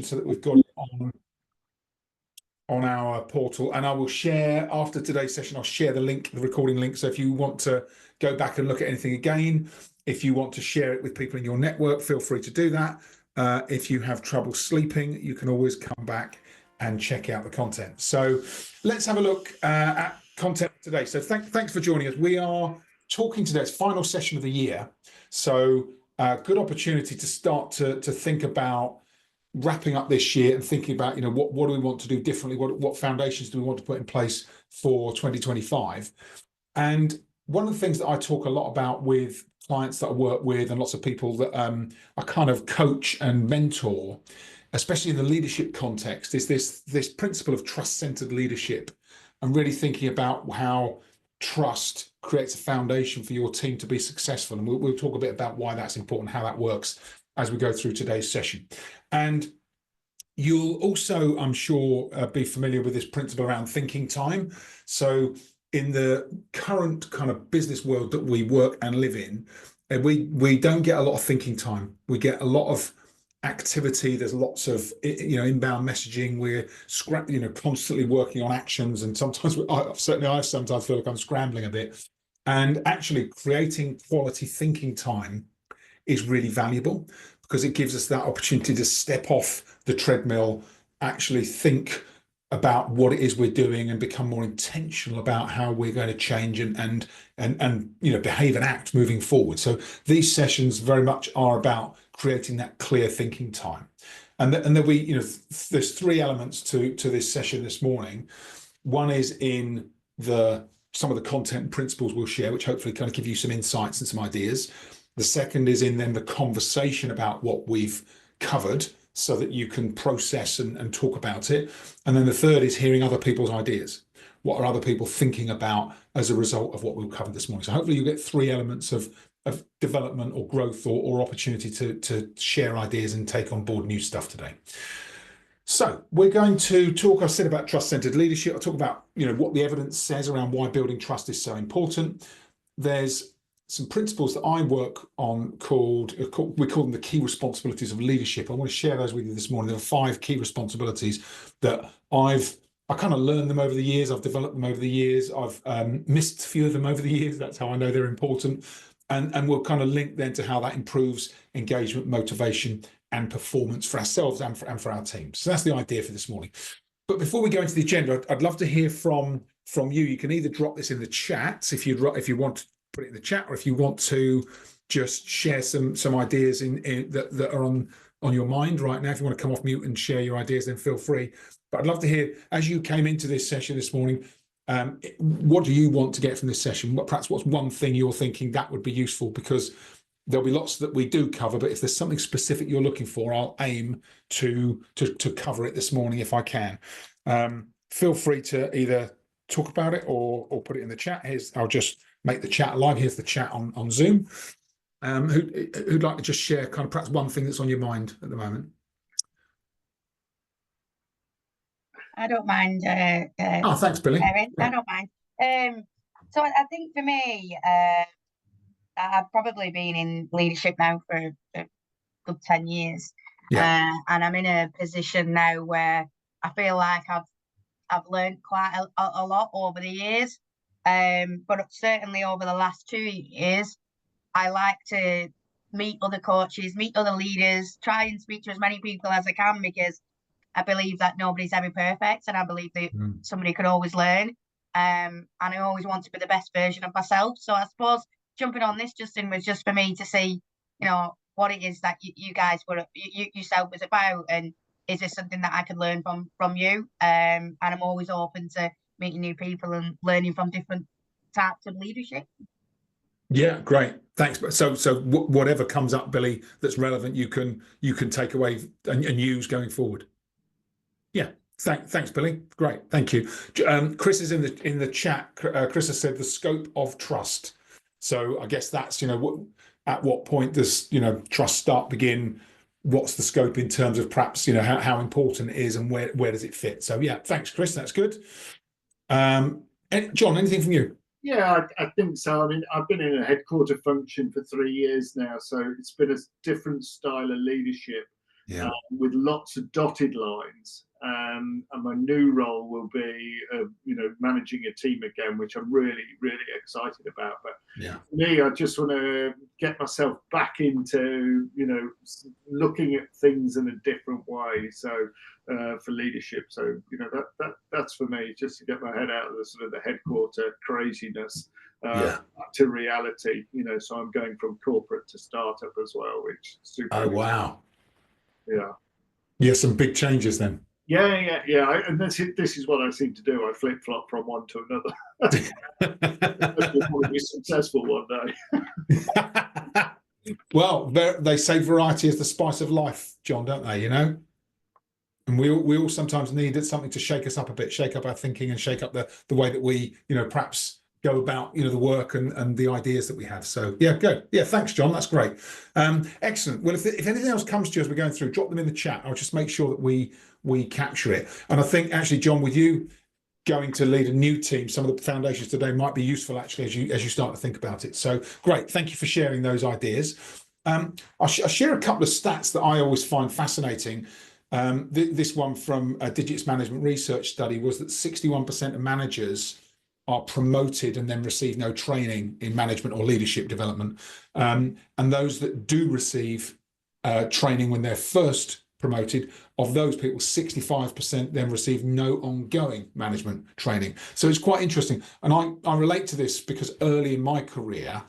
so that we've got it on our portal, and I will share after today's session. I'll share the link, the recording link. So if you want to go back and look at anything again, if you want to share it with people in your network, feel free to do that. If you have trouble sleeping, you can always come back and check out the content. So let's have a look at content today. So thanks for joining us. We are talking today, it's final session of the year. So good opportunity to start to think about wrapping up this year and thinking about, what do we want to do differently? What foundations do we want to put in place for 2025? And one of the things that I talk a lot about with clients that I work with and lots of people that I kind of coach and mentor, especially in the leadership context, is this principle of trust-centered leadership, and really thinking about how trust creates a foundation for your team to be successful. And we'll talk a bit about why that's important, how that works as we go through today's session. And you'll also, I'm sure, be familiar with this principle around thinking time. So in the current kind of business world that we work and live in, we don't get a lot of thinking time. We get a lot of activity. There's lots of inbound messaging. We're constantly working on actions, and sometimes I sometimes feel like I'm scrambling a bit. And actually creating quality thinking time is really valuable, because it gives us that opportunity to step off the treadmill, actually think about what it is we're doing, and become more intentional about how we're going to change and behave and act moving forward. So these sessions very much are about creating that clear thinking time. And then there's three elements to this session this morning. One is in some of the content and principles we'll share, which hopefully kind of give you some insights and some ideas. The second is in then the conversation about what we've covered, so that you can process and talk about it. And then the third is hearing other people's ideas. What are other people thinking about as a result of what we've covered this morning? So hopefully you get three elements of development or growth or opportunity to share ideas and take on board new stuff today. So we're going to talk, I said, about trust-centered leadership. I'll talk about what the evidence says around why building trust is so important. There's some principles that I work on we call them the key responsibilities of leadership. I want to share those with you this morning. There are 5 key responsibilities that I kind of learned them over the years. I've developed them over the years. I've missed a few of them over the years. That's how I know they're important. And we'll kind of link then to how that improves engagement, motivation, and performance for ourselves and for our teams. So that's the idea for this morning. But before we go into the agenda, I'd love to hear from you. You can either drop this in the chat if you want to put it in the chat, or if you want to just share some ideas that are on your mind right now. If you want to come off mute and share your ideas, then feel free. But I'd love to hear, as you came into this session this morning, what do you want to get from this session? Perhaps what's one thing you're thinking that would be useful? Because there'll be lots that we do cover, but if there's something specific you're looking for, I'll aim to cover it this morning if I can. Feel free to either talk about it or put it in the chat. I'll just make the chat live. Here's the chat on Zoom. Who'd like to just share kind of perhaps one thing that's on your mind at the moment? I don't mind. Thanks, Billy. Yeah. I don't mind. So I think for me, I've probably been in leadership now for a good 10 years. Yeah. And I'm in a position now where I feel like I've learned quite a lot over the years. But certainly over the last 2 years, I like to meet other coaches, meet other leaders, try and speak to as many people as I can, because I believe that nobody's ever perfect, and I believe that somebody could always learn. And I always want to be the best version of myself. So I suppose jumping on this, Justin, was just for me to see, what it is that you guys yourself was about, and is this something that I could learn from you? And I'm always open to meeting new people and learning from different types of leadership. Yeah, great. Thanks. So whatever comes up, Billy, that's relevant, you can take away and use going forward. Yeah. Thanks, Billy. Great. Thank you. Chris is in the chat. Chris has said the scope of trust. So I guess that's, at what point does, trust begin? What's the scope in terms of perhaps, how important it is, and where does it fit? So yeah, thanks, Chris. That's good. John, anything from you? Yeah, I think so. I mean, I've been in a headquarter function for 3 years now, so it's been a different style of leadership. Yeah. with lots of dotted lines. And my new role will be, managing a team again, which I'm really, really excited about. But Yeah. for me, I just want to get myself back into, looking at things in a different way. So for leadership, so that's for me, just to get my head out of the sort of the headquarter craziness Yeah. to reality. So I'm going from corporate to startup as well, which is super. Oh, wow. Yeah. Yeah, some big changes then. Yeah. And this is what I seem to do. I flip flop from one to another. I just want to be successful one day. Well, they say variety is the spice of life, John, don't they? And we all sometimes needed something to shake us up a bit, shake up our thinking, and shake up the way that we, perhaps go about, the work and the ideas that we have. So yeah, good. Yeah, thanks, John. That's great. Excellent. Well, if anything else comes to you as we're going through, drop them in the chat. I'll just make sure that we capture it. And I think actually, John, with you going to lead a new team, some of the foundations today might be useful actually as you start to think about it. So great. Thank you for sharing those ideas. I'll share a couple of stats that I always find fascinating. This one from a Digits Management Research study was that 61% of managers are promoted and then receive no training in management or leadership development. And those that do receive training when they're first promoted, of those people, 65% then receive no ongoing management training. So it's quite interesting. And I relate to this because early in my career,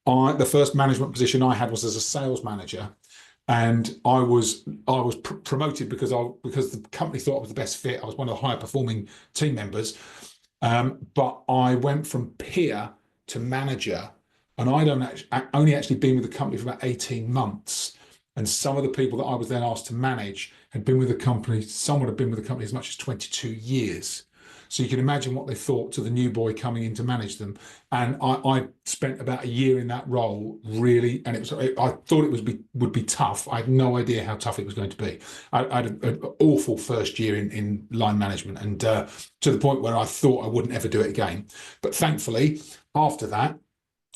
the first management position I had was as a sales manager. And I was promoted because the company thought I was the best fit. I was one of the higher performing team members. But I went from peer to manager, and I'd only actually been with the company for about 18 months. And some of the people that I was then asked to manage had been with the company, some would have been with the company as much as 22 years. So you can imagine what they thought to the new boy coming in to manage them. And I spent about a year in that role, really, and I thought it would be tough. I had no idea how tough it was going to be. I had an awful first year in line management, and to the point where I thought I wouldn't ever do it again. But thankfully, after that,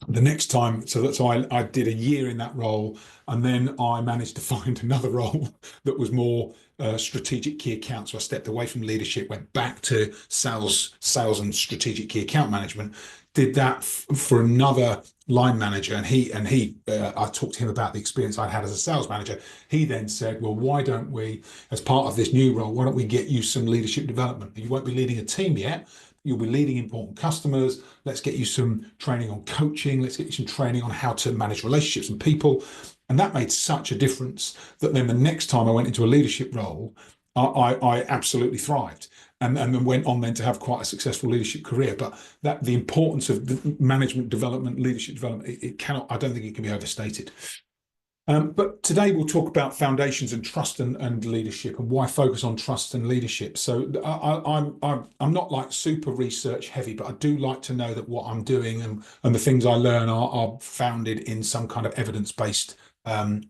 the next time, so I did a year in that role, and then I managed to find another role that was more strategic key accounts. So I stepped away from leadership, went back to sales and strategic key account management. Did that for another line manager, and I talked to him about the experience I'd had as a sales manager. He then said, "Well, why don't we, as part of this new role, why don't we get you some leadership development? You won't be leading a team yet. You'll be leading important customers. Let's get you some training on coaching. Let's get you some training on how to manage relationships and people." And that made such a difference that then the next time I went into a leadership role, I absolutely thrived, and then went on then to have quite a successful leadership career. But the importance of management development, leadership development, I don't think it can be overstated. But today we'll talk about foundations and trust and leadership, and why focus on trust and leadership. So I'm not like super research heavy, but I do like to know that what I'm doing and the things I learn are founded in some kind of evidence-based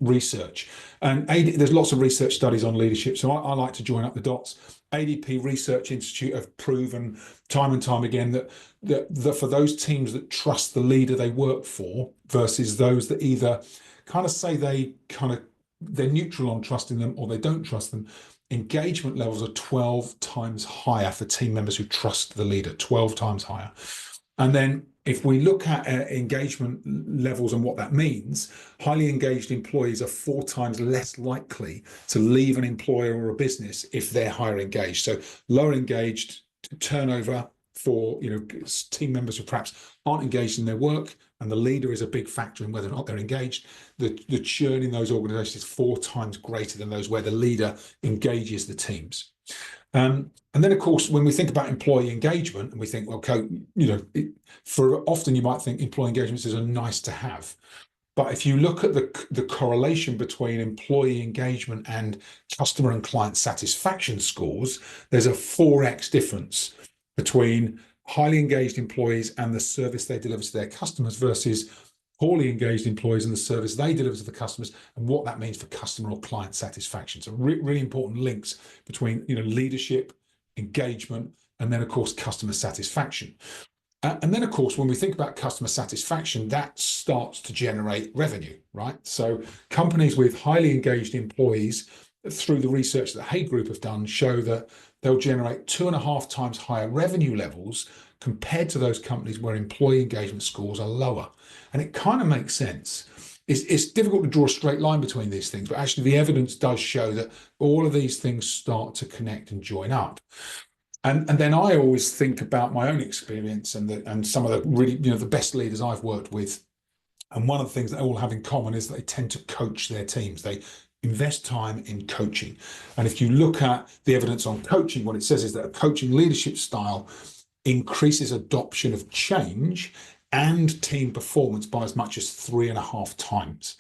research. And there's lots of research studies on leadership, so I like to join up the dots. ADP Research Institute have proven time and time again that for those teams that trust the leader they work for versus those that either kind of say they're neutral on trusting them or they don't trust them, engagement levels are 12 times higher for team members who trust the leader, 12 times higher. And then if we look at engagement levels and what that means, highly engaged employees are 4 times less likely to leave an employer or a business if they're higher engaged. So lower engaged turnover for team members who perhaps aren't engaged in their work, and the leader is a big factor in whether or not they're engaged. The churn in those organizations is 4 times greater than those where the leader engages the teams. And then, of course, when we think about employee engagement, and we think, okay, often you might think employee engagement is a nice to have. But if you look at the correlation between employee engagement and customer and client satisfaction scores, there's a 4x difference between highly engaged employees and the service they deliver to their customers versus poorly engaged employees and the service they deliver to the customers, and what that means for customer or client satisfaction. So really important links between leadership, engagement, and then of course customer satisfaction. And then of course, when we think about customer satisfaction, that starts to generate revenue, right? So companies with highly engaged employees through the research that Hay Group have done, show that they'll generate 2.5 times higher revenue levels compared to those companies where employee engagement scores are lower. And it kind of makes sense. It's difficult to draw a straight line between these things, but actually the evidence does show that all of these things start to connect and join up. And then I always think about my own experience and some of the really, the best leaders I've worked with. And one of the things they all have in common is they tend to coach their teams. They invest time in coaching. And if you look at the evidence on coaching, what it says is that a coaching leadership style increases adoption of change and team performance by as much as 3.5 times.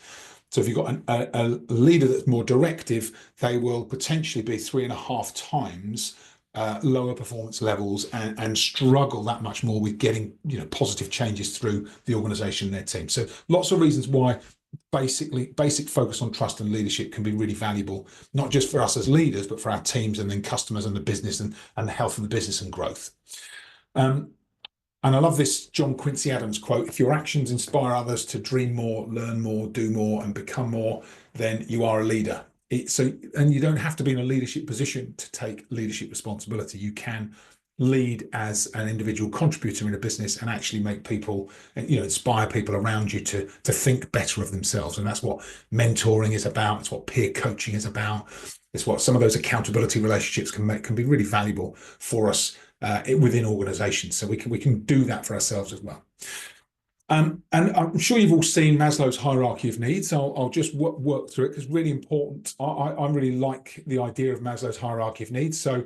So if you've got a leader that's more directive, they will potentially be 3.5 times lower performance levels and struggle that much more with getting positive changes through the organization and their team. So lots of reasons why basic focus on trust and leadership can be really valuable, not just for us as leaders, but for our teams and then customers and the business and the health of the business and growth. And I love this John Quincy Adams quote: if your actions inspire others to dream more, learn more, do more, and become more, then you are a leader. And you don't have to be in a leadership position to take leadership responsibility. You can lead as an individual contributor in a business and actually make people, inspire people around you to think better of themselves. And that's what mentoring is about. It's what peer coaching is about. It's what some of those accountability relationships can be really valuable for us within organizations. So we can do that for ourselves as well. And I'm sure you've all seen Maslow's hierarchy of needs. I'll just work through it because it's really important. I really like the idea of Maslow's hierarchy of needs. So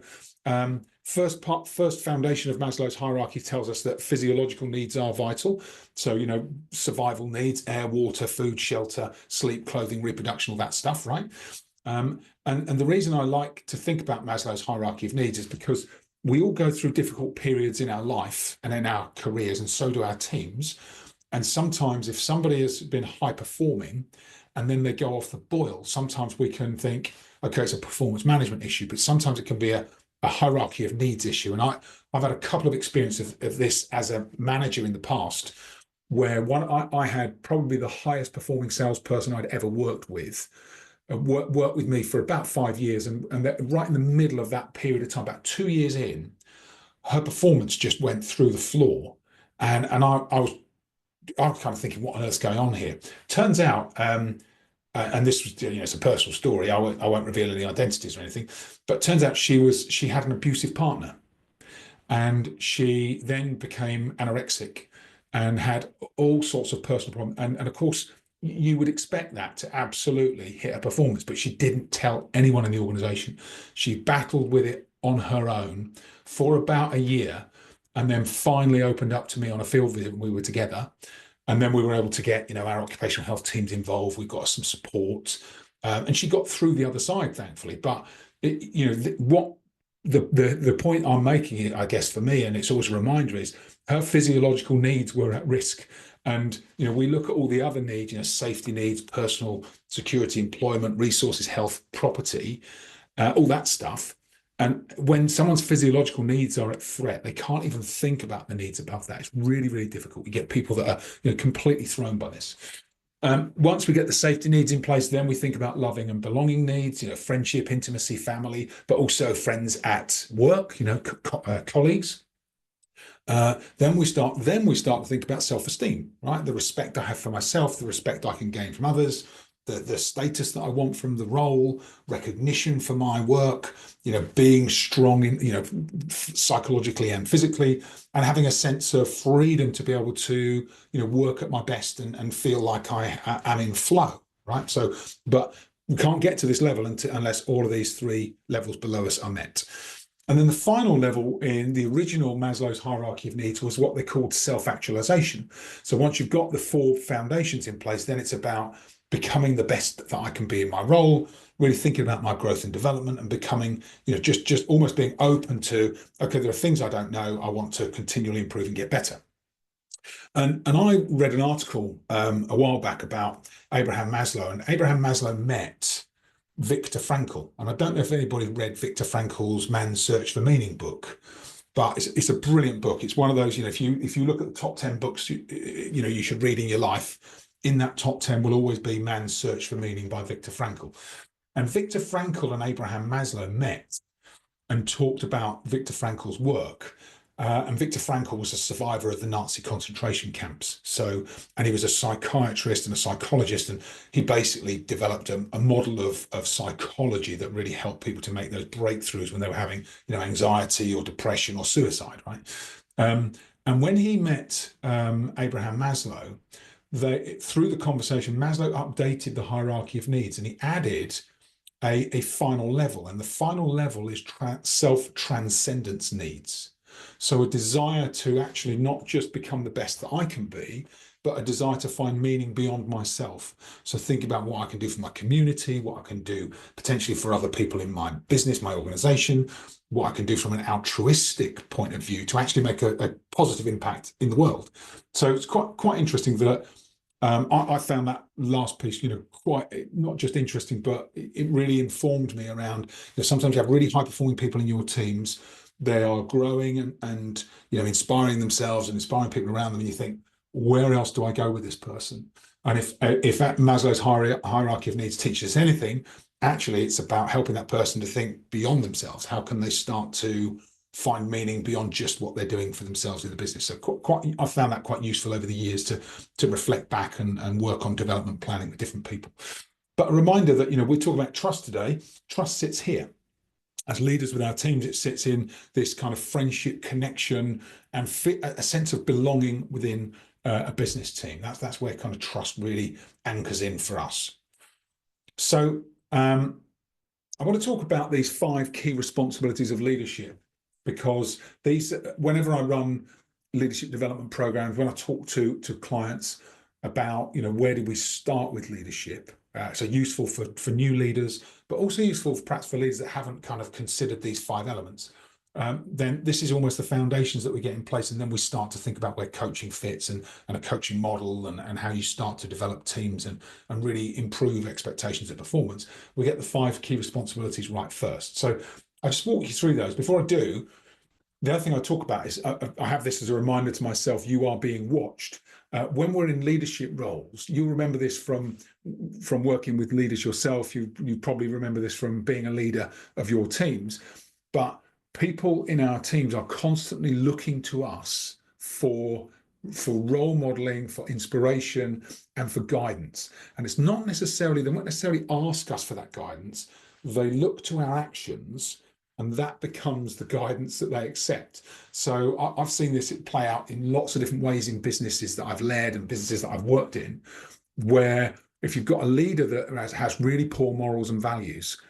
first foundation of Maslow's hierarchy tells us that physiological needs are vital. So, survival needs, air, water, food, shelter, sleep, clothing, reproduction, all that stuff, right? And the reason I like to think about Maslow's hierarchy of needs is because we all go through difficult periods in our life and in our careers, and so do our teams. And sometimes if somebody has been high performing and then they go off the boil, sometimes we can think, okay, it's a performance management issue, but sometimes it can be a hierarchy of needs issue. And I've had a couple of experiences of this as a manager in the past, where I had probably the highest performing salesperson I'd ever worked with, worked with me for about 5 years. And right in the middle of that period of time, about 2 years in, her performance just went through the floor. And I was kind of thinking, what on earth's going on here? Turns out, and this was, it's a personal story. I won't reveal any identities or anything, but turns out she had an abusive partner, and she then became anorexic and had all sorts of personal problems. And of course, you would expect that to absolutely hit her performance, but she didn't tell anyone in the organization. She battled with it on her own for about a year, and then finally opened up to me on a field visit when we were together. And then we were able to get, our occupational health teams involved. We got some support, and she got through the other side, thankfully. But the point I'm making, I guess, for me, and it's always a reminder, is her physiological needs were at risk. And we look at all the other needs, safety needs, personal security, employment, resources, health, property, all that stuff. And when someone's physiological needs are at threat, they can't even think about the needs above that. It's really, really difficult. You get people that are completely thrown by this. Once we get the safety needs in place, then we think about loving and belonging needs, friendship, intimacy, family, but also friends at work, colleagues. Then we start to think about self-esteem, right? The respect I have for myself, the respect I can gain from others, the status that I want from the role, recognition for my work, being strong in, psychologically and physically, and having a sense of freedom to be able to, work at my best and feel like I am in flow, right? So, but we can't get to this level unless all of these 3 levels below us are met. And then the final level in the original Maslow's hierarchy of needs was what they called self-actualization. So once you've got the 4 foundations in place, then it's about becoming the best that I can be in my role, really thinking about my growth and development, and becoming, just almost being open to, okay, there are things I don't know, I want to continually improve and get better. And I read an article a while back about Abraham Maslow, and Abraham Maslow met Viktor Frankl. And I don't know if anybody read Viktor Frankl's Man's Search for Meaning book, but it's a brilliant book. It's one of those, if you look at the top 10 books you should read in your life, in that top 10 will always be Man's Search for Meaning by Viktor Frankl. And Viktor Frankl and Abraham Maslow met and talked about Viktor Frankl's work. And Viktor Frankl was a survivor of the Nazi concentration camps. And he was a psychiatrist and a psychologist, and he basically developed a model of psychology that really helped people to make those breakthroughs when they were having, anxiety or depression or suicide, right? And when he met Abraham Maslow, through the conversation, Maslow updated the hierarchy of needs, and he added a final level, and the final level is self-transcendence needs. So a desire to actually not just become the best that I can be, but a desire to find meaning beyond myself. So think about what I can do for my community, what I can do potentially for other people in my business, my organization, what I can do from an altruistic point of view to actually make a positive impact in the world. So it's quite interesting that I found that last piece, quite not just interesting, but it really informed me around, sometimes you have really high performing people in your teams. They are growing and inspiring themselves and inspiring people around them. And you think, where else do I go with this person? And if that Maslow's hierarchy of needs teaches us anything, actually it's about helping that person to think beyond themselves. How can they start to find meaning beyond just what they're doing for themselves in the business? So I found that quite useful over the years to reflect back and work on development planning with different people. But a reminder that, we're talking about trust today. Trust sits here. As leaders with our teams, it sits in this kind of friendship, connection, and a sense of belonging within a business team. That's where kind of trust really anchors in for us. So I want to talk about these 5 key responsibilities of leadership, because whenever I run leadership development programs, when I talk to clients about, where do we start with leadership? So useful for new leaders, but also useful perhaps for leaders that haven't kind of considered these 5 elements. Then this is almost the foundations that we get in place, and then we start to think about where coaching fits and a coaching model and how you start to develop teams and really improve expectations of performance. We get the 5 key responsibilities right first. So I'll just walk you through those. Before I do, the other thing I talk about is I have this as a reminder to myself: you are being watched. When we're in leadership roles, you remember this from working with leaders yourself. You probably remember this from being a leader of your teams. But people in our teams are constantly looking to us for role modeling, for inspiration, and for guidance. And it's not necessarily, they won't necessarily ask us for that guidance. They look to our actions, and that becomes the guidance that they accept. So I've seen this play out in lots of different ways in businesses that I've led and businesses that I've worked in, where if you've got a leader that has really poor morals and values,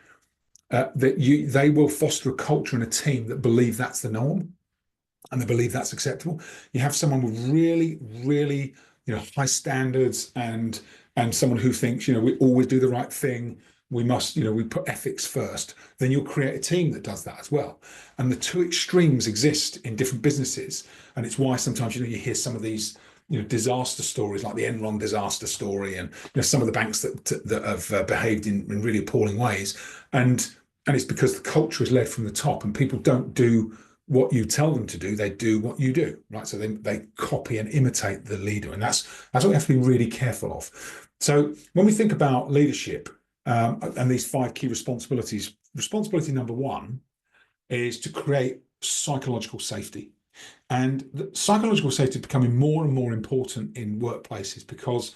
they will foster a culture and a team that believe that's the norm and they believe that's acceptable. You have someone with really, really, high standards and someone who thinks, we always do the right thing. We must, we put ethics first. Then you'll create a team that does that as well. And the 2 extremes exist in different businesses. And it's why sometimes, you hear some of these, disaster stories like the Enron disaster story, and some of the banks that have behaved in really appalling ways. And it's because the culture is led from the top, and people don't do what you tell them to do, they do what you do, right? So they copy and imitate the leader. And that's what we have to be really careful of. So when we think about leadership, and these 5 key responsibilities, responsibility number 1 is to create psychological safety. And the psychological safety is becoming more and more important in workplaces, because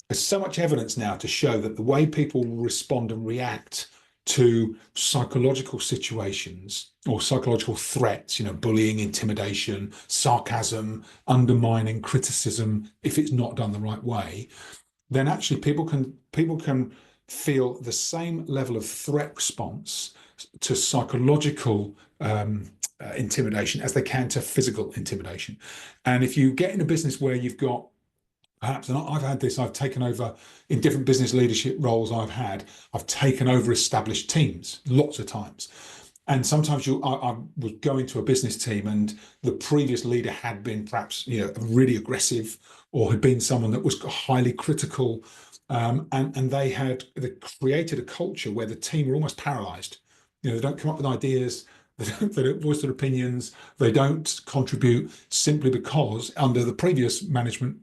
there's so much evidence now to show that the way people respond and react to psychological situations or psychological threats, bullying, intimidation, sarcasm, undermining, criticism, if it's not done the right way, then actually people can feel the same level of threat response to psychological intimidation as they can to physical intimidation. And if you get in a business where you've got perhaps, and I've had this, I've taken over in different business leadership roles I've taken over established teams lots of times. And sometimes I was going to a business team and the previous leader had been perhaps, really aggressive, or had been someone that was highly critical. And they created a culture where the team were almost paralyzed. They don't come up with ideas, they don't voice their opinions, they don't contribute, simply because under the previous manager,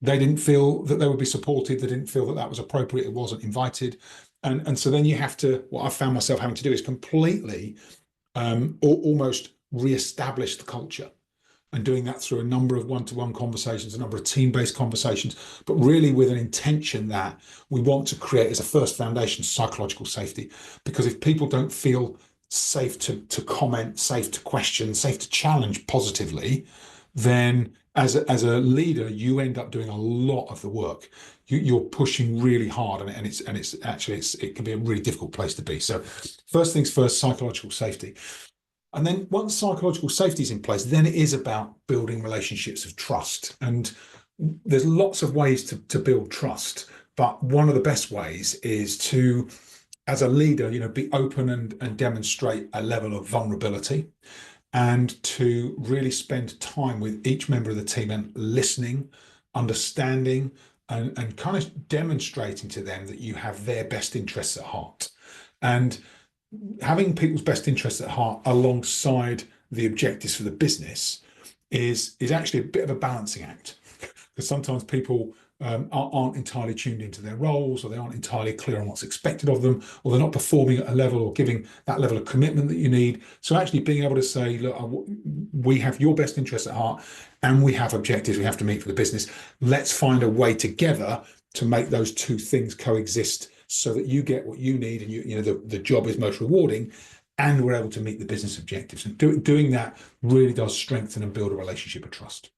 They didn't feel that they would be supported. They didn't feel that that was appropriate. It wasn't invited. And so then you have to, what I found myself having to do is completely almost re-establish the culture, and doing that through a number of one-to-one conversations, a number of team-based conversations, but really with an intention that we want to create as a first foundation psychological safety. Because if people don't feel safe to comment, safe to question, safe to challenge positively, then as a leader, you end up doing a lot of the work. You're pushing really hard, and it can be a really difficult place to be. So first things first, psychological safety. And then once psychological safety is in place, then it is about building relationships of trust. And there's lots of ways to build trust, but one of the best ways is to, as a leader, be open and demonstrate a level of vulnerability, and to really spend time with each member of the team and listening, understanding, and kind of demonstrating to them that you have their best interests at heart. And having people's best interests at heart alongside the objectives for the business is actually a bit of a balancing act, because sometimes people aren't entirely tuned into their roles, or they aren't entirely clear on what's expected of them, or they're not performing at a level or giving that level of commitment that you need. So actually being able to say, look, we have your best interests at heart, and we have objectives we have to meet for the business. Let's find a way together to make those two things coexist, so that you get what you need, and the job is most rewarding, and we're able to meet the business objectives. And doing that really does strengthen and build a relationship of trust.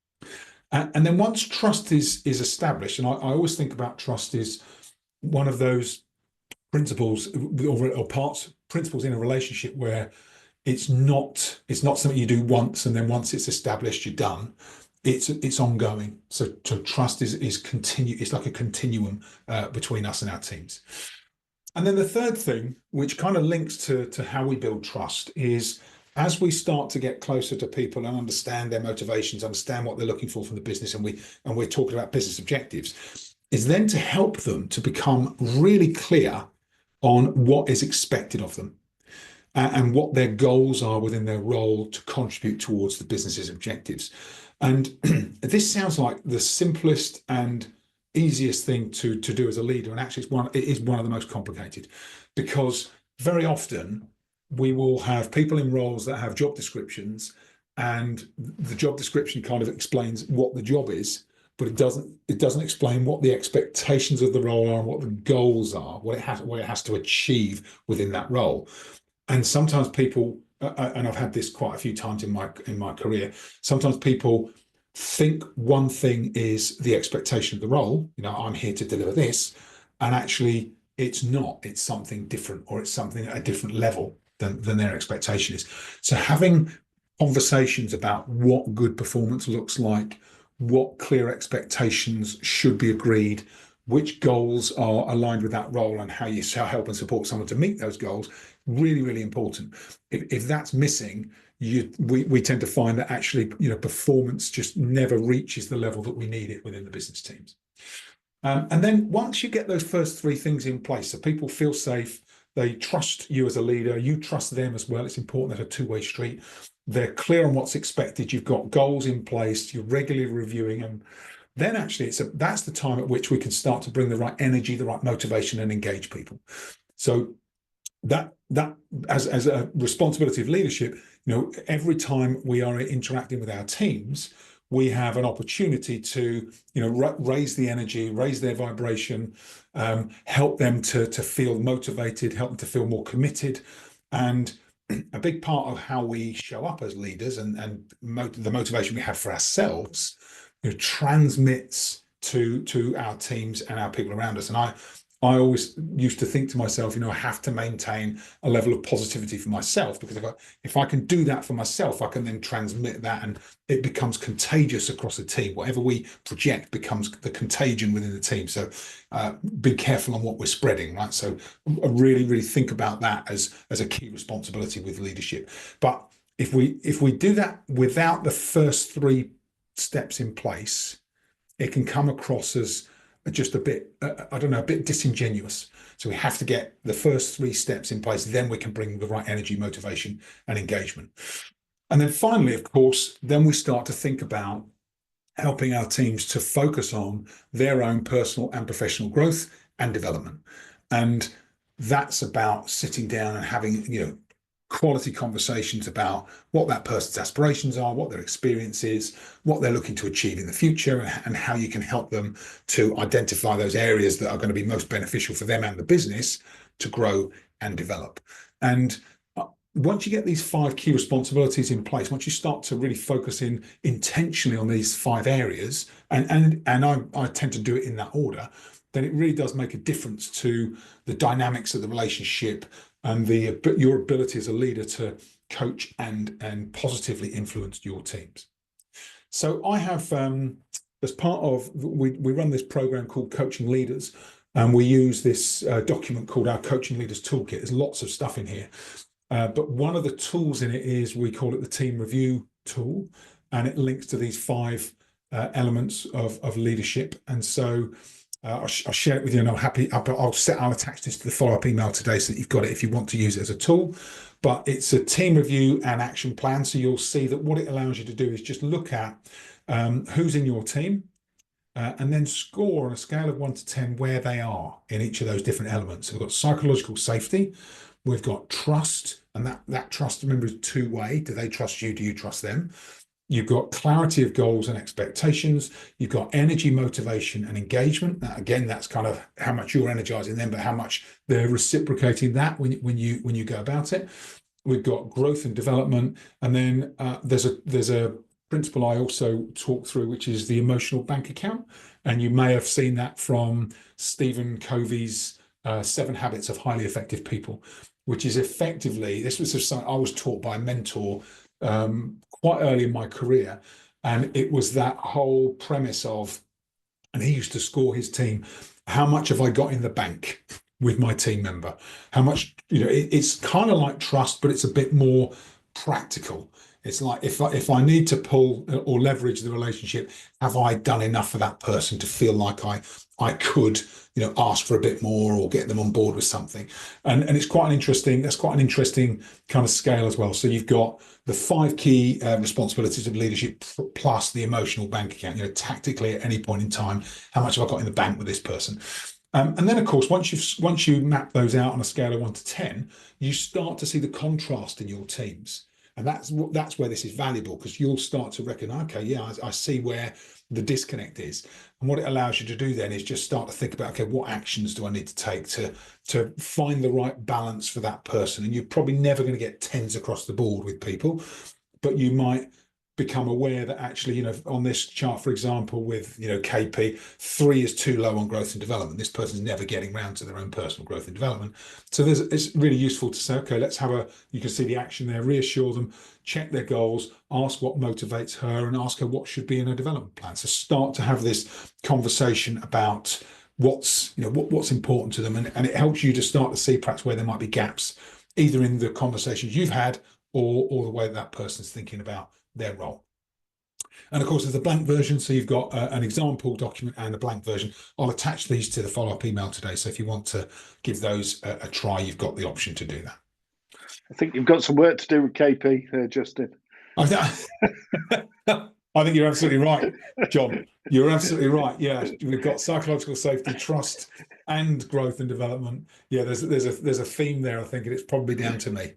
And then once trust is established, and I always think about trust is one of those principles or principles in a relationship where it's not something you do once, and then once it's established, you're done. It's ongoing. So trust is it's like a continuum between us and our teams. And then the third thing, which kind of links to how we build trust, is as we start to get closer to people and understand their motivations, understand what they're looking for from the business, and we're talking about business objectives, is then to help them to become really clear on what is expected of them, and what their goals are within their role to contribute towards the business's objectives. And this sounds like the simplest and easiest thing to do as a leader, and actually it is one of the most complicated, because very often we will have people in roles that have job descriptions, and the job description kind of explains what the job is, but it doesn't explain what the expectations of the role are and what the goals are, what it has to achieve within that role. And sometimes people, and I've had this quite a few times in my career, sometimes people think one thing is the expectation of the role, I'm here to deliver this, and actually it's not. It's something different, or it's something at a different level than their expectation is. So having conversations about what good performance looks like, what clear expectations should be agreed, which goals are aligned with that role, and how you help and support someone to meet those goals, really, really important. If that's missing, we tend to find that actually, performance just never reaches the level that we need it within the business teams. And then once you get those first three things in place, so people feel safe, they trust you as a leader, you trust them as well. It's important that a two-way street. They're clear on what's expected. You've got goals in place. You're regularly reviewing them. Then actually, that's the time at which we can start to bring the right energy, the right motivation, and engage people. So that as a responsibility of leadership, every time we are interacting with our teams, we have an opportunity to, raise the energy, raise their vibration, help them to feel motivated, help them to feel more committed. And a big part of how we show up as leaders and the motivation we have for ourselves, transmits to our teams and our people around us. And I always used to think to myself, I have to maintain a level of positivity for myself, because if I can do that for myself, I can then transmit that, and it becomes contagious across the team. Whatever we project becomes the contagion within the team. So be careful on what we're spreading, right? So really, really think about that as a key responsibility with leadership. But if we do that without the first three steps in place, it can come across as just a bit, a bit disingenuous. So we have to get the first three steps in place, then we can bring the right energy, motivation, and engagement. And then finally, of course, then we start to think about helping our teams to focus on their own personal and professional growth and development. And that's about sitting down and having, quality conversations about what that person's aspirations are, what their experience is, what they're looking to achieve in the future, and how you can help them to identify those areas that are going to be most beneficial for them and the business to grow and develop. And once you get these 5 key responsibilities in place, once you start to really focus in intentionally on these 5 areas, and I tend to do it in that order, then it really does make a difference to the dynamics of the relationship and your ability as a leader to coach and positively influence your teams. So I have, as part of, we run this program called Coaching Leaders, and we use this document called our Coaching Leaders Toolkit. There's lots of stuff in here. But one of the tools in it we call it the team review tool, and it links to these 5 elements of leadership. And so I'll share it with you, and I'll attach this to the follow-up email today so that you've got it if you want to use it as a tool. But it's a team review and action plan. So you'll see that what it allows you to do is just look at who's in your team, and then score on a scale of 1 to 10 where they are in each of those different elements. So we've got psychological safety, we've got trust, and that trust, remember, is 2-way. Do they trust you? Do you trust them? You've got clarity of goals and expectations. You've got energy, motivation, and engagement. Now, again, that's kind of how much you're energizing them, but how much they're reciprocating that when you go about it. We've got growth and development, and then there's a principle I also talk through, which is the emotional bank account. And you may have seen that from Stephen Covey's 7 Habits of Highly Effective People, which is effectively, this was something I was taught by a mentor quite early in my career. And it was that whole premise of, and he used to score his team, how much have I got in the bank with my team member? How much, it's kind of like trust, but it's a bit more practical. It's like, if I need to pull or leverage the relationship, have I done enough for that person to feel like I could, ask for a bit more or get them on board with something? And it's quite an interesting kind of scale as well. So you've got the 5 key responsibilities of leadership plus the emotional bank account, tactically at any point in time, how much have I got in the bank with this person? And then, of course, once you map those out on a scale of 1 to 10, you start to see the contrast in your teams. And that's where this is valuable, because you'll start to reckon, okay, yeah, I see where the disconnect is. And what it allows you to do then is just start to think about, okay, what actions do I need to take to find the right balance for that person? And you're probably never going to get 10s across the board with people, but you might become aware that actually, on this chart, for example, with, KP, 3 is too low on growth and development. This person's never getting around to their own personal growth and development. So it's really useful to say, okay, let's you can see the action there, reassure them, check their goals, ask what motivates her, and ask her what should be in her development plan. So start to have this conversation about what's important to them. And it helps you to start to see perhaps where there might be gaps, either in the conversations you've had or the way that person's thinking about their role. And of course, there's a blank version, so you've got an example document and a blank version. I'll attach these to the follow-up email today, so if you want to give those a try, you've got the option to do that. I think you've got some work to do with KP there, Justin. I think you're absolutely right, John. You're absolutely right. Yeah, we've got psychological safety, trust, and growth and development. Yeah, there's a theme there, I think, and it's probably down to me.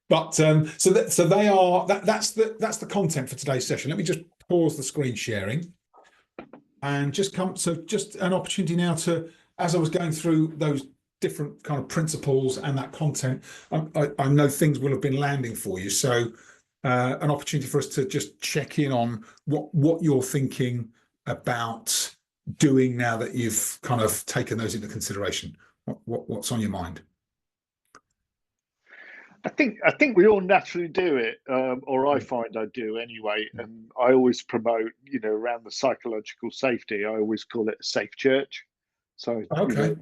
But so they are that's the content for today's session. Let me just pause the screen sharing and just an opportunity now to, as I was going through those different kind of principles and that content, I know things will have been landing for you. So an opportunity for us to just check in on what you're thinking about doing now that you've kind of taken those into consideration. What's on your mind? I think we all naturally do it, or I find I do anyway. And I always promote, around the psychological safety. I always call it a safe church. So okay,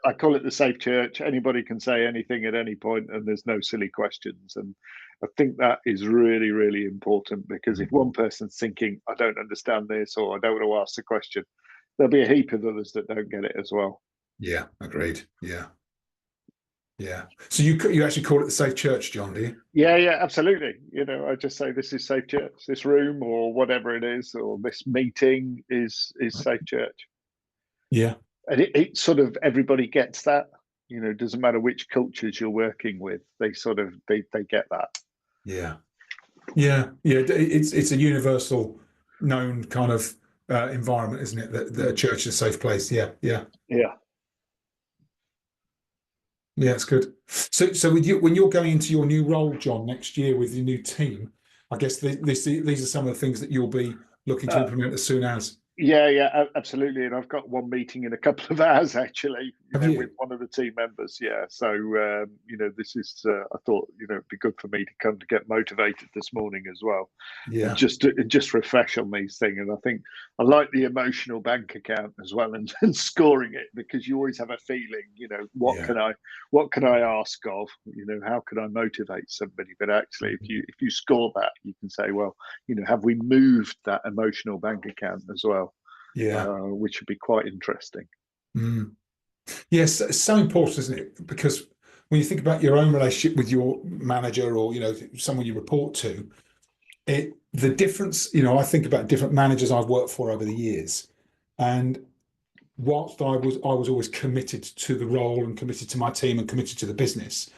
I call it the safe church. Anybody can say anything at any point, and there's no silly questions. And I think that is really, really important, because if one person's thinking, I don't understand this, or I don't want to ask the question, there'll be a heap of others that don't get it as well. Yeah, agreed. Yeah. Yeah. So you actually call it the Safe Church, John, do you? Yeah, absolutely. I just say this is Safe Church, this room or whatever it is, or this meeting is Safe Church. Yeah. And it sort of, everybody gets that. Doesn't matter which cultures you're working with, they sort of they get that. Yeah. Yeah. It's a universal known kind of environment, isn't it? That a church is a safe place. Yeah. Yeah. Yeah, it's good. So with you, when you're going into your new role, John, next year with your new team, I guess these are some of the things that you'll be looking to implement as soon as. Yeah, absolutely. And I've got one meeting in a couple of hours, actually, Have you? with one of the team members. Yeah. So, this is, I thought, it'd be good for me to come to get motivated this morning as well. Yeah. And just refresh on these things. And I think I like the emotional bank account as well, and scoring it, because you always have a feeling, what can I ask of, how can I motivate somebody? But actually, if you score that, you can say, well, have we moved that emotional bank account as well? Yeah. Which would be quite interesting. Mm. Yes, it's so important, isn't it? Because when you think about your own relationship with your manager, or someone you report to, the difference. I think about different managers I've worked for over the years, and whilst I was always committed to the role and committed to my team and committed to the business,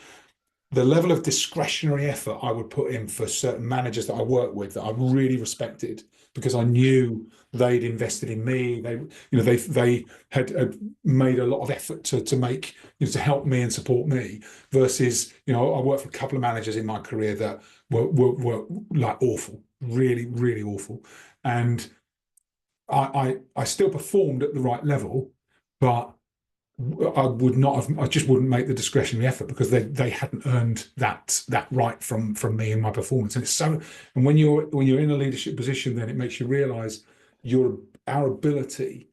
the level of discretionary effort I would put in for certain managers that I work with that I really respected, because I knew they'd invested in me. They had made a lot of effort to make, to help me and support me, versus, I worked for a couple of managers in my career that were like awful, really, really awful. And I still performed at the right level, but I just wouldn't make the discretionary effort, because they hadn't earned that right from me and my performance. And when you're in a leadership position, then it makes you realize our ability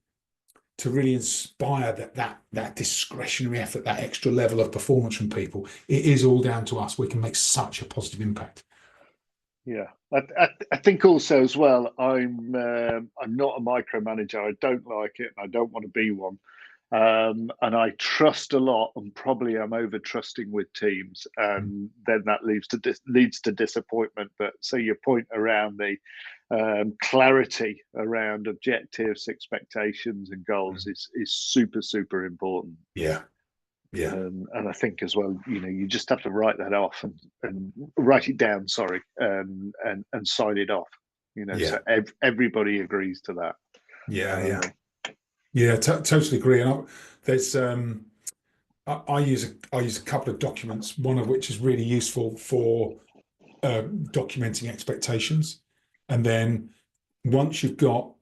to really inspire that discretionary effort, that extra level of performance from people. It is all down to us. We can make such a positive impact. Yeah, I think also as well, I'm not a micromanager. I don't like it, and I don't want to be one. And I trust a lot, and probably I'm over trusting with teams, and then that leads to disappointment. But so your point around the clarity around objectives, expectations, and goals is super important. Yeah. And I think as well, you just have to write that off and write it down. Sorry, and sign it off. So everybody agrees to that. Yeah, totally agree. And there's I use a couple of documents, one of which is really useful for documenting expectations. And then once you've got,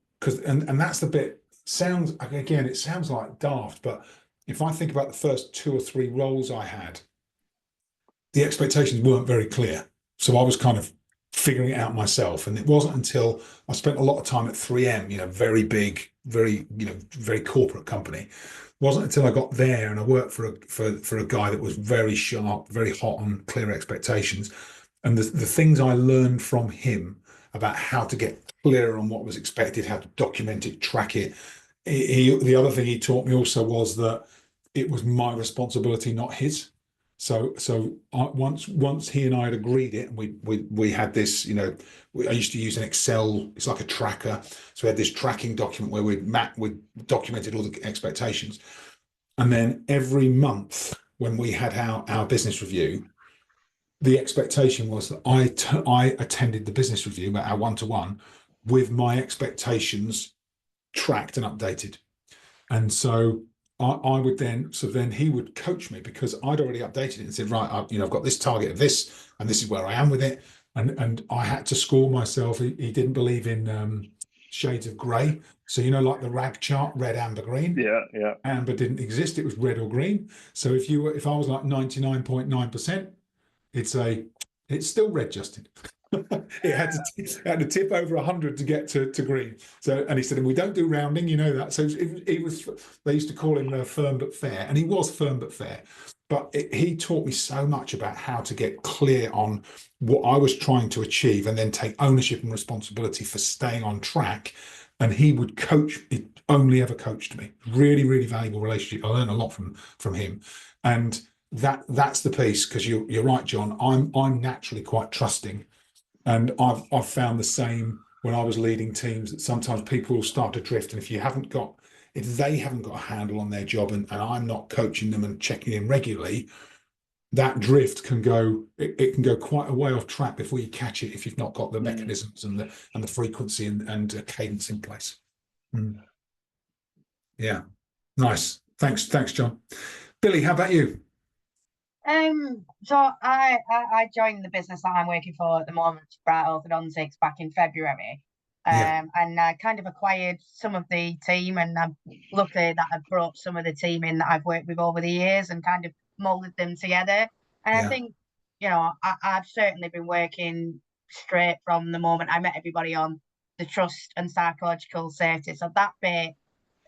and that's the bit, it sounds like daft, but if I think about the first 2 or 3 roles I had, the expectations weren't very clear. So I was kind of figuring it out myself. And it wasn't until I spent a lot of time at 3M, very big, very, very corporate company. It wasn't until I got there and I worked for a guy that was very sharp, very hot on clear expectations. And the things I learned from him about how to get clearer on what was expected, how to document it, track it. The other thing he taught me also was that it was my responsibility, not his. So once he and I had agreed it, and we had this, I used to use an Excel. It's like a tracker. So we had this tracking document where we documented all the expectations, and then every month when we had our business review, the expectation was that I attended the business review, our one-to-one, with my expectations tracked and updated, and so. I would then he would coach me, because I'd already updated it and said, right, I've got this target of this, and this is where I am with it. And I had to score myself. He didn't believe in shades of grey. So, like the RAG chart, red, amber, green. Yeah. Amber didn't exist. It was red or green. So if I was like 99.9%, it's still red, Justin. It had to tip over 100 to get to green. So, and he said, and we don't do rounding, that. So he was. They used to call him firm but fair, and he was firm but fair. But he taught me so much about how to get clear on what I was trying to achieve, and then take ownership and responsibility for staying on track. And he would coach. He only ever coached me. Really, really valuable relationship. I learned a lot from him, and that's the piece, because you're right, John. I'm naturally quite trusting, and I've found the same when I was leading teams, that sometimes people will start to drift, and if they haven't got a handle on their job, and I'm not coaching them and checking in regularly, that drift can go, it can go quite a way off track before you catch it, if you've not got the mechanisms and the frequency and cadence in place. Yeah, nice. Thanks, John. Billy, how about you? So I joined the business that I'm working for at the moment, Bright Orthodontics, back in February. And I kind of acquired some of the team, and I'm lucky that I've brought some of the team in that I've worked with over the years and kind of molded them together. And I think, I've certainly been working straight from the moment I met everybody on the trust and psychological safety. So that bit,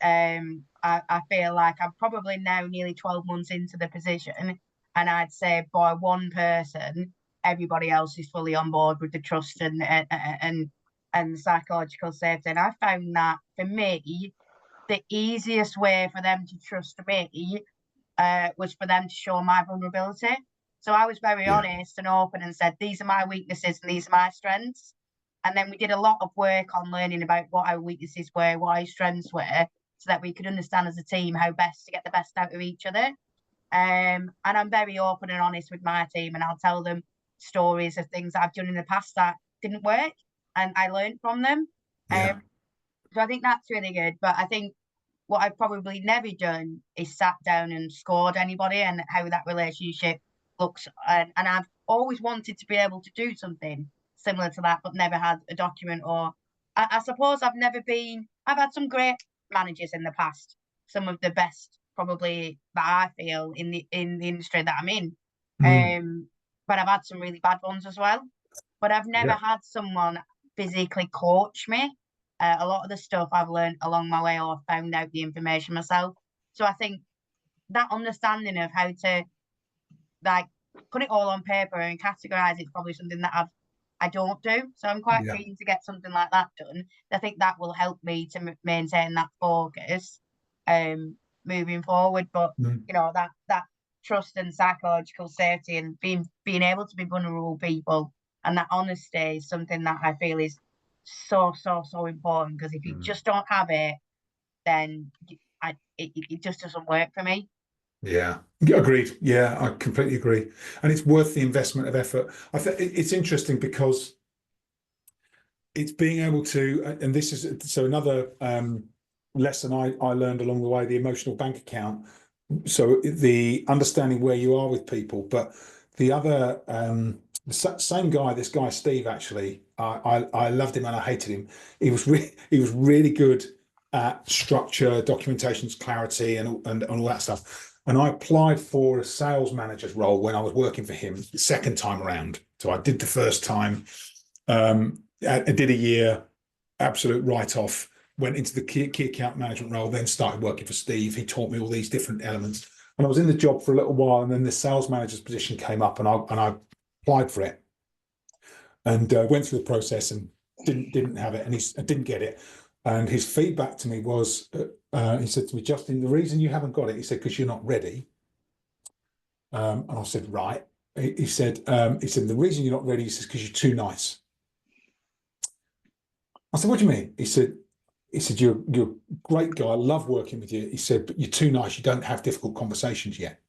I feel like I'm probably now nearly 12 months into the position, and I'd say by one person, everybody else is fully on board with the trust and psychological safety. And I found that, for me, the easiest way for them to trust me was for them to show my vulnerability. So I was very honest and open and said, these are my weaknesses and these are my strengths. And then we did a lot of work on learning about what our weaknesses were, what our strengths were, so that we could understand as a team how best to get the best out of each other. And I'm very open and honest with my team, and I'll tell them stories of things that I've done in the past that didn't work, and I learned from them. So I think that's really good. But I think what I've probably never done is sat down and scored anybody and how that relationship looks. And I've always wanted to be able to do something similar to that, but never had a document. Or I suppose I've had some great managers in the past, some of the best probably that I feel in the industry that I'm in. But I've had some really bad ones as well. But I've never had someone physically coach me. A lot of the stuff I've learned along my way, or found out the information myself. So I think that understanding of how to put it all on paper and categorize it's probably something that I don't do. So I'm quite keen to get something like that done. I think that will help me to maintain that focus moving forward. But that trust and psychological safety, and being able to be vulnerable people, and that honesty is something that I feel is so important, because if you just don't have it, then it just doesn't work for me. Agreed. I completely agree, and it's worth the investment of effort. I think it's interesting because it's being able to, and this is so another lesson I learned along the way, the emotional bank account. So the understanding where you are with people, but the other same guy, this guy Steve, actually, I loved him and I hated him. He was really good at structure, documentations, clarity, and all that stuff. And I applied for a sales manager's role when I was working for him the second time around. So I did the first time, I did a year, absolute write-off, went into the key account management role, then started working for Steve. He taught me all these different elements. And I was in the job for a little while, and then the sales manager's position came up, and I applied for it, and went through the process and didn't have it, and I didn't get it. And his feedback to me was, he said to me, Justin, the reason you haven't got it, he said, because you're not ready. And I said, right. He said, the reason you're not ready, he says, because you're too nice. I said, what do you mean? He said, you're a great guy. I love working with you. He said, but you're too nice. You don't have difficult conversations yet.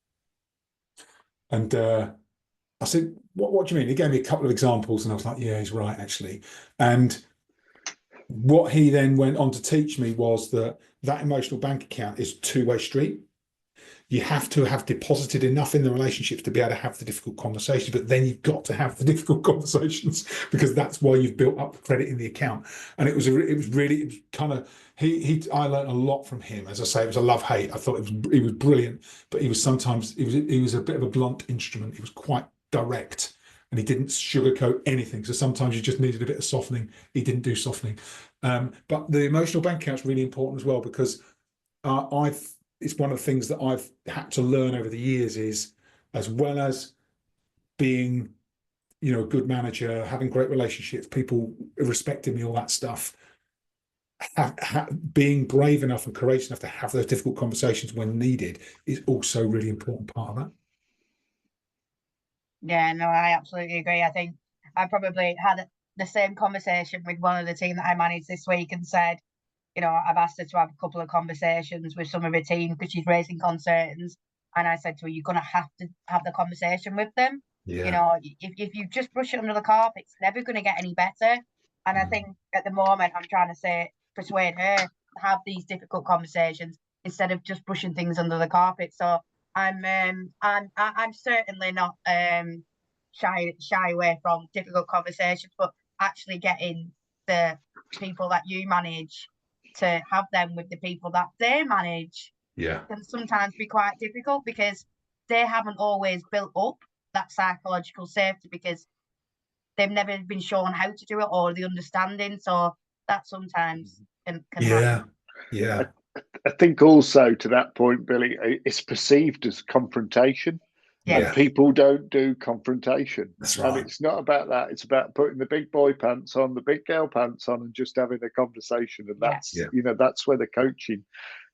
And I said, what do you mean? He gave me a couple of examples, and I was like, yeah, he's right, actually. And what he then went on to teach me was that emotional bank account is a two-way street. You have to have deposited enough in the relationships to be able to have the difficult conversations, but then you've got to have the difficult conversations, because that's why you've built up the credit in the account. And it was really kind of, I learned a lot from him. As I say, it was a love-hate. I thought he was brilliant, but he was a bit of a blunt instrument. He was quite direct, and he didn't sugarcoat anything. So sometimes you just needed a bit of softening. He didn't do softening. But the emotional bank account is really important as well, because it's one of the things that I've had to learn over the years is, as well as being, a good manager, having great relationships, people respecting me, all that stuff, being brave enough and courageous enough to have those difficult conversations when needed is also a really important part of that. Yeah, no, I absolutely agree. I think I probably had the same conversation with one of the team that I managed this week and said, you know, I've asked her to have a couple of conversations with some of her team because she's raising concerns. And I said to her, you're going to have the conversation with them. You know, if you just brush it under the carpet, it's never going to get any better. And I think at the moment, I'm trying to persuade her to have these difficult conversations instead of just brushing things under the carpet. So I'm certainly not shy away from difficult conversations, but actually getting the people that you manage to have them with the people that they manage can sometimes be quite difficult because they haven't always built up that psychological safety because they've never been shown how to do it or the understanding. So that sometimes can happen. Yeah. I think also to that point, Billy, it's perceived as confrontation. Yeah. People don't do confrontation. That's right. And it's not about that. It's about putting the big boy pants on, the big girl pants on, and just having a conversation. And that's, you know, that's where the coaching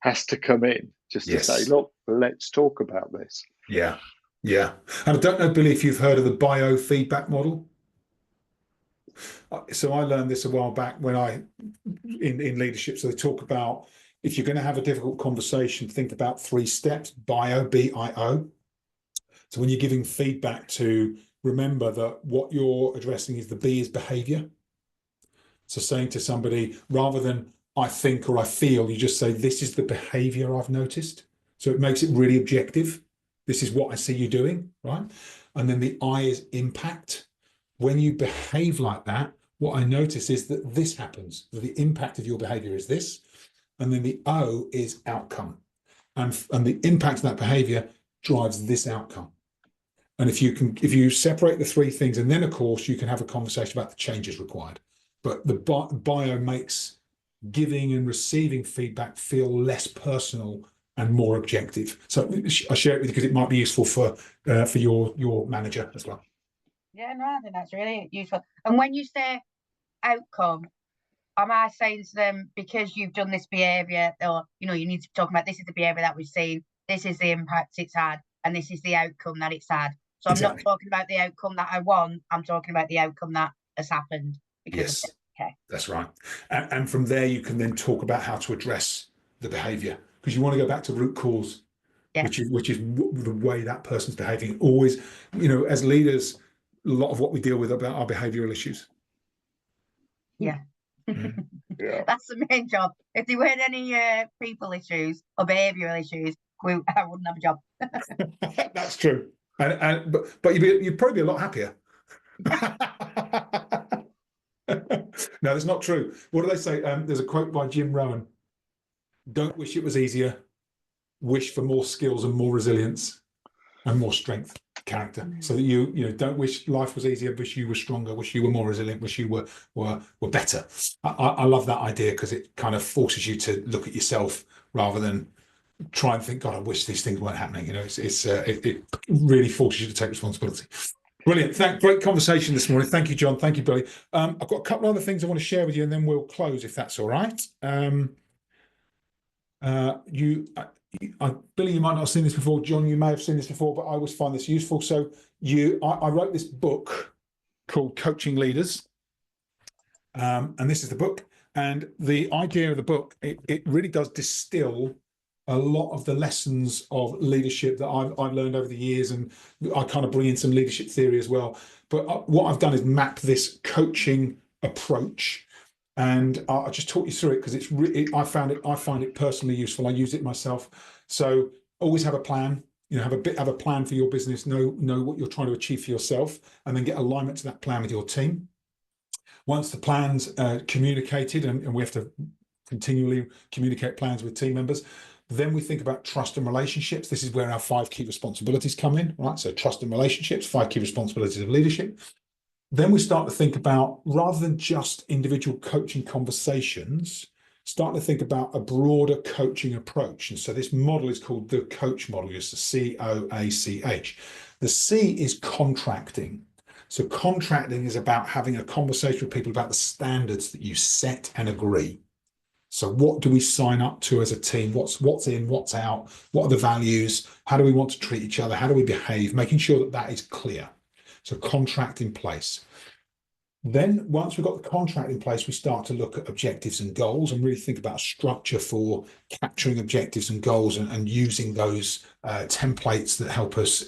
has to come in, just to say, look, let's talk about this. Yeah. And I don't know, Billy, if you've heard of the biofeedback model. So I learned this a while back when in leadership. So they talk about if you're going to have a difficult conversation, think about 3 steps, bio, B-I-O. So when you're giving feedback remember that what you're addressing is the B is behavior. So saying to somebody, rather than I think or I feel, you just say, this is the behavior I've noticed. So it makes it really objective. This is what I see you doing, right? And then the I is impact. When you behave like that, what I notice is that this happens. That the impact of your behavior is this. And then the O is outcome. And the impact of that behavior drives this outcome. And if you separate the 3 things, and then of course you can have a conversation about the changes required. But the bio makes giving and receiving feedback feel less personal and more objective. So I share it with you because it might be useful for your manager as well. Yeah, no, I think that's really useful. And when you say outcome, am I saying to them, because you've done this behaviour, or, you know, you need to talk about this is the behaviour that we've seen, this is the impact it's had, and this is the outcome that it's had. So I'm not talking about the outcome that I want, I'm talking about the outcome that has happened. Yes, that's right. And from there, you can then talk about how to address the behaviour, because you want to go back to root cause, which is the way that person's behaving. Always, you know, as leaders, a lot of what we deal with about our behavioural issues. Yeah. That's the main job. If there weren't any people issues or behavioural issues, I wouldn't have a job. That's true. But you'd probably be a lot happier. No, that's not true. What do they say? There's a quote by Jim Rohn. Don't wish it was easier. Wish for more skills and more resilience and more strength, character. So that you don't wish life was easier. Wish you were stronger. Wish you were more resilient. Wish you were better. I love that idea because it kind of forces you to look at yourself rather than try and think, God, I wish these things weren't happening. You know, it really forces you to take responsibility. Brilliant. Great conversation this morning. Thank you, John. Thank you, Billy. I've got a couple of other things I want to share with you, and then we'll close if that's all right. Billy, you might not have seen this before. John, you may have seen this before, but I always find this useful. So I wrote this book called Coaching Leaders, and this is the book. And the idea of the book, it really does distill a lot of the lessons of leadership that I've learned over the years, and I kind of bring in some leadership theory as well. But what I've done is map this coaching approach, and I'll just talk you through it because it's really, I find it personally useful. I use it myself. So always have a plan. You know, have a plan for your business. Know what you're trying to achieve for yourself, and then get alignment to that plan with your team. Once the plan's communicated, and we have to continually communicate plans with team members. Then we think about trust and relationships. This is where our 5 key responsibilities come in, right? So trust and relationships, 5 key responsibilities of leadership. Then we start to think about, rather than just individual coaching conversations, start to think about a broader coaching approach. And so this model is called the coach model. It's the COACH. The C is contracting. So contracting is about having a conversation with people about the standards that you set and agree. So what do we sign up to as a team? What's in, what's out? What are the values? How do we want to treat each other? How do we behave? Making sure that is clear. So contract in place. Then once we've got the contract in place, we start to look at objectives and goals and really think about a structure for capturing objectives and goals, and using those templates that help us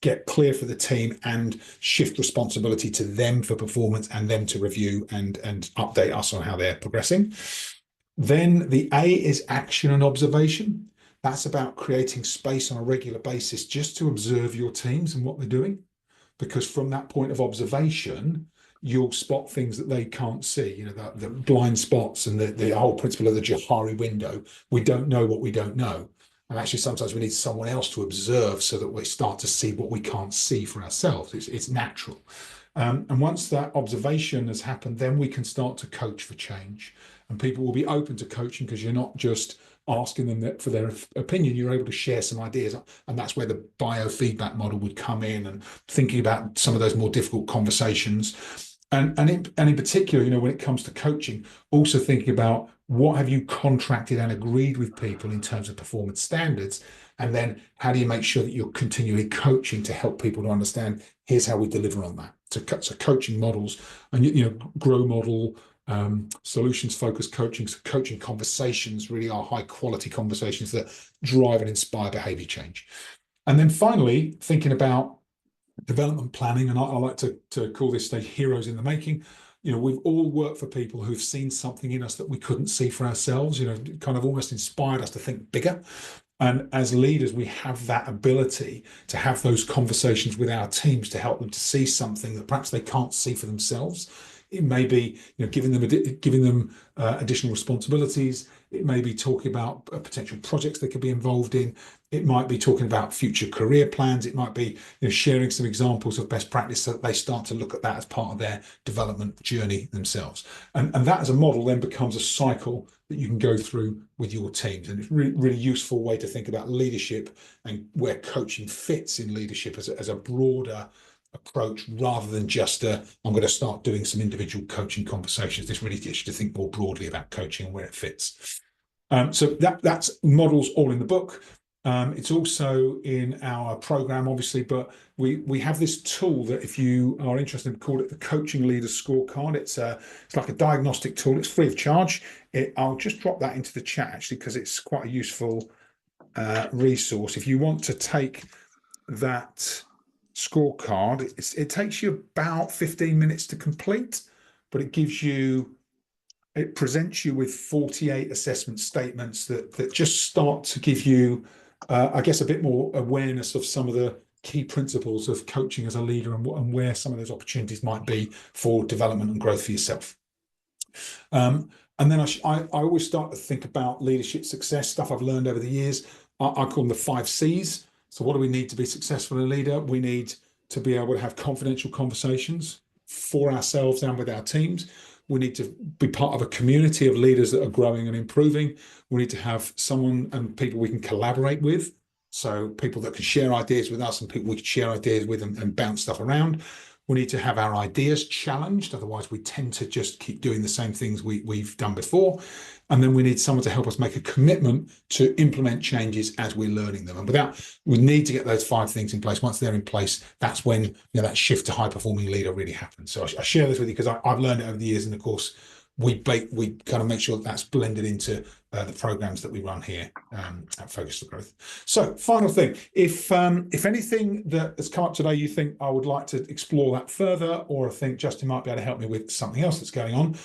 get clear for the team and shift responsibility to them for performance and them to review and update us on how they're progressing. Then the A is action and observation. That's about creating space on a regular basis just to observe your teams and what they're doing, because from that point of observation, you'll spot things that they can't see, you know, the blind spots and the whole principle of the Johari window. We don't know what we don't know. And actually, sometimes we need someone else to observe so that we start to see what we can't see for ourselves. It's natural. And once that observation has happened, then we can start to coach for change. And people will be open to coaching because you're not just asking them for their opinion, you're able to share some ideas. And that's where the biofeedback model would come in, and thinking about some of those more difficult conversations. And in particular, you know, when it comes to coaching, also thinking about what have you contracted and agreed with people in terms of performance standards, and then how do you make sure that you're continually coaching to help people to understand, here's how we deliver on that. So coaching models, and you know, grow model, solutions focused coaching. So coaching conversations really are high quality conversations that drive and inspire behavior change. And then finally, thinking about development planning, and I like to call this stage heroes in the making. You know, we've all worked for people who've seen something in us that we couldn't see for ourselves, you know, kind of almost inspired us to think bigger. And as leaders, we have that ability to have those conversations with our teams to help them to see something that perhaps they can't see for themselves. It may be, you know, giving them additional responsibilities. It may be talking about potential projects they could be involved in. It might be talking about future career plans. It might be, you know, sharing some examples of best practice so that they start to look at that as part of their development journey themselves. And that as a model then becomes a cycle that you can go through with your teams. And it's a really useful way to think about leadership and where coaching fits in leadership as a broader approach, rather than just I'm going to start doing some individual coaching conversations. This really gets you to think more broadly about coaching and where it fits. So that's models all in the book. It's also in our program, obviously, but we have this tool that, if you are interested, we call it the Coaching Leaders Scorecard. It's like a diagnostic tool. It's free of charge. I'll just drop that into the chat, actually, because it's quite a useful resource. If you want to take that scorecard, it takes you about 15 minutes to complete, but it presents you with 48 assessment statements that just start to give you, I guess, a bit more awareness of some of the key principles of coaching as a leader, and where some of those opportunities might be for development and growth for yourself. And then I always start to think about leadership success, stuff I've learned over the years. I call them the 5 C's. So what do we need to be successful in a leader? We need to be able to have confidential conversations for ourselves and with our teams. We need to be part of a community of leaders that are growing and improving. We need to have someone and people we can collaborate with. So people that can share ideas with us and people we can share ideas with and bounce stuff around. We need to have our ideas challenged. Otherwise, we tend to just keep doing the same things we've done before. And then we need someone to help us make a commitment to implement changes as we're learning them. And we need to get those 5 things in place. Once they're in place, that's when, you know, that shift to high-performing leader really happens. So I share this with you because I've learned it over the years, and of course, we kind of make sure that's blended into the programs that we run here at Focus for Growth. So, final thing, if anything that has come up today, you think I would like to explore that further, or I think Justin might be able to help me with something else that's going on,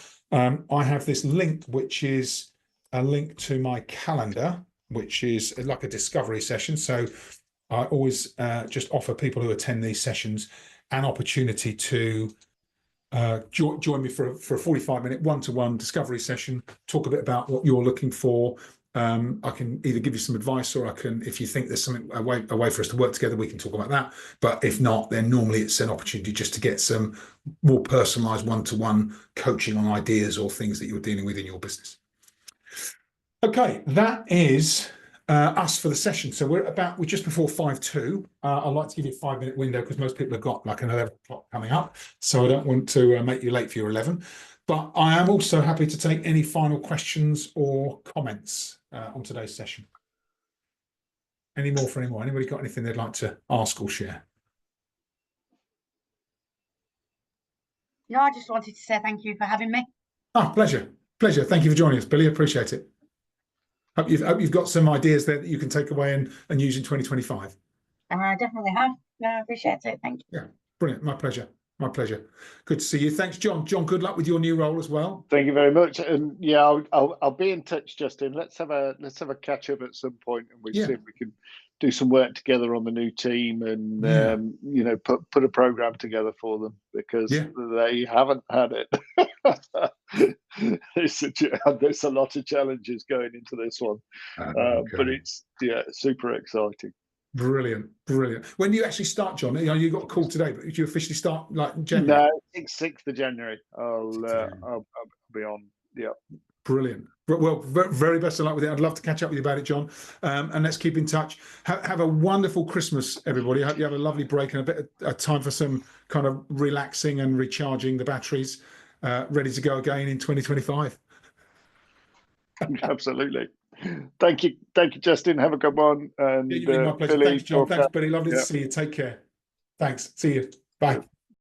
I have this link, which is a link to my calendar, which is like a discovery session. So I always just offer people who attend these sessions an opportunity to join me for a 45-minute one-to-one discovery session, talk a bit about what you're looking for. I can either give you some advice, or I can, if you think there's something a way for us to work together, we can talk about that. But if not, then normally it's an opportunity just to get some more personalized one-to-one coaching on ideas or things that you're dealing with in your business. Okay, that is us for the session. So we're just before 5:02. I'd like to give you a 5-minute window because most people have got like an 11 o'clock coming up. So I don't want to make you late for your 11. But I am also happy to take any final questions or comments on today's session. Any more for anyone? Anybody got anything they'd like to ask or share? No, I just wanted to say thank you for having me. Oh, pleasure. Thank you for joining us, Billy. Appreciate it. Hope you've got some ideas there that you can take away and use in 2025. I definitely have. No, I appreciate it. Thank you. Yeah, brilliant. My pleasure. Good to see you. Thanks, John. John, good luck with your new role as well. Thank you very much. And yeah, I'll be in touch, Justin. Let's have a catch up at some point, and see if we can do some work together on the new team, and you know, put a program together for them, because they haven't had it. There's a lot of challenges going into this one, but it's super exciting. Brilliant. When do you actually start, John? You got a call today, but do you officially start like in January? No, 6th of January. I'll be on. Yeah. Brilliant. Well, very best of luck with it. I'd love to catch up with you about it, John. And let's keep in touch. Have a wonderful Christmas, everybody. I hope you have a lovely break and a bit of time for some kind of relaxing and recharging the batteries, ready to go again in 2025. Absolutely. Thank you, Justin. Have a good one. And my pleasure. Billy, thanks, John. Thanks, Billy. Lovely to see you. Take care. Thanks. See you. Bye.